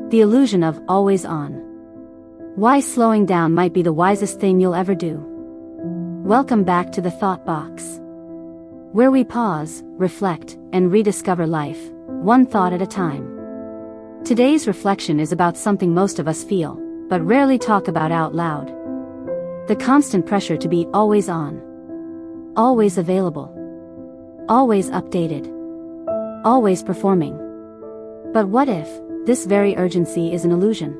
The illusion of always on. Why slowing down might be the wisest thing you'll ever do. Welcome back to the Thought Box, where we pause, reflect, and rediscover life, one thought at a time. Today's reflection is about something most of us feel, but rarely talk about out loud. The constant pressure to be always on. Always available. Always updated. Always performing. But what if this very urgency is an illusion?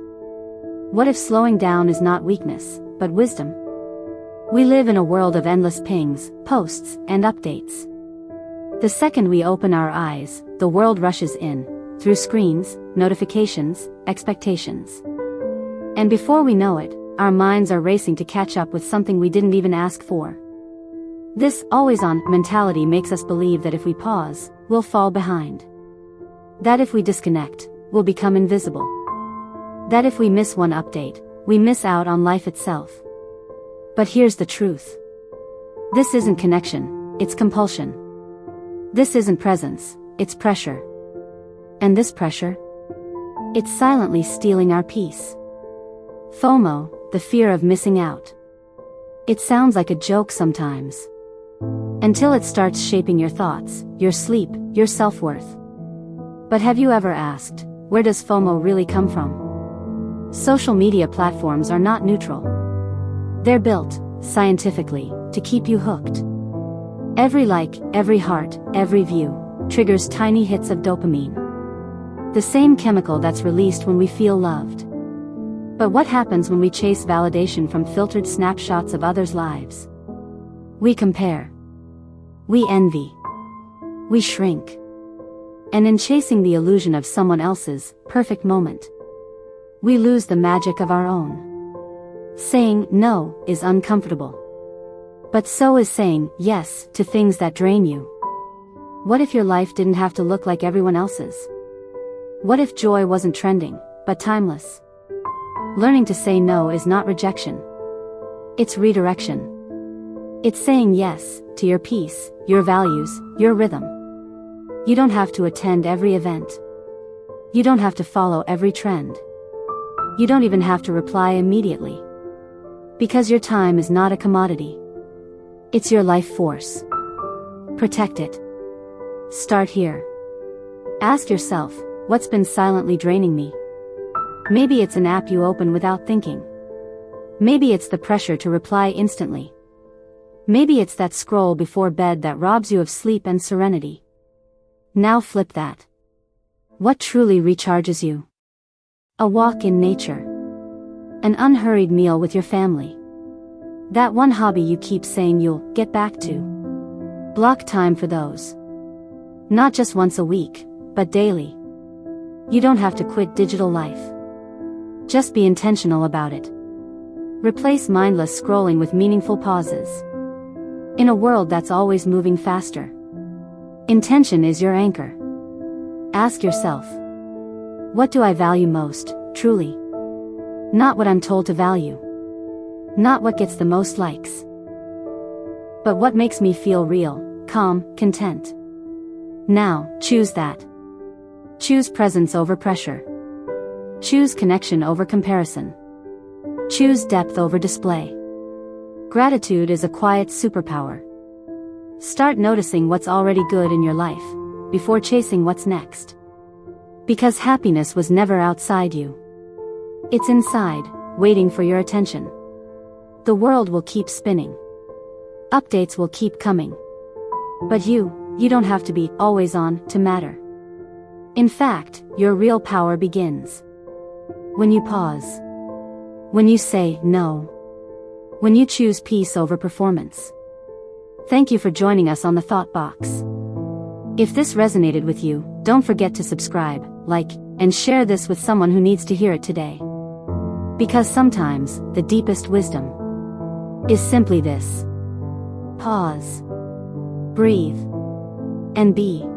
What if slowing down is not weakness, but wisdom? We live in a world of endless pings, posts, and updates. The second we open our eyes, the world rushes in, through screens, notifications, expectations. And before we know it, our minds are racing to catch up with something we didn't even ask for. This always-on mentality makes us believe that if we pause, we'll fall behind. That if we disconnect, we'll become invisible. That if we miss one update, we miss out on life itself. But here's the truth. This isn't connection, it's compulsion. This isn't presence, it's pressure. And this pressure? It's silently stealing our peace. FOMO, the fear of missing out. It sounds like a joke sometimes. Until it starts shaping your thoughts, your sleep, your self-worth. But have you ever asked, where does FOMO really come from? Social media platforms are not neutral. They're built, scientifically, to keep you hooked. Every like, every heart, every view, triggers tiny hits of dopamine. The same chemical that's released when we feel loved. But what happens when we chase validation from filtered snapshots of others' lives? We compare. We envy. We shrink. And in chasing the illusion of someone else's perfect moment, we lose the magic of our own. Saying no is uncomfortable. But so is saying yes to things that drain you. What if your life didn't have to look like everyone else's? What if joy wasn't trending, but timeless? Learning to say no is not rejection. It's redirection. It's saying yes to your peace, your values, your rhythm. You don't have to attend every event. You don't have to follow every trend. You don't even have to reply immediately. Because your time is not a commodity. It's your life force. Protect it. Start here. Ask yourself, what's been silently draining me? Maybe it's an app you open without thinking. Maybe it's the pressure to reply instantly. Maybe it's that scroll before bed that robs you of sleep and serenity. Now flip that. What truly recharges you? A walk in nature. An unhurried meal with your family. That one hobby you keep saying you'll get back to. Block time for those. Not just once a week, but daily. You don't have to quit digital life. Just be intentional about it. Replace mindless scrolling with meaningful pauses. In a world that's always moving faster, intention is your anchor. Ask yourself, what do I value most, truly? Not what I'm told to value. Not what gets the most likes. But what makes me feel real, calm, content. Now, choose that. Choose presence over pressure. Choose connection over comparison. Choose depth over display. Gratitude is a quiet superpower. Start noticing what's already good in your life, before chasing what's next. Because happiness was never outside you. It's inside, waiting for your attention. The world will keep spinning. Updates will keep coming. But you don't have to be always on to matter. In fact, your real power begins when you pause. When you say no. When you choose peace over performance. Thank you for joining us on the Thought Box. If this resonated with you, don't forget to subscribe, like, and share this with someone who needs to hear it today. Because sometimes, the deepest wisdom is simply this. Pause. Breathe. And be.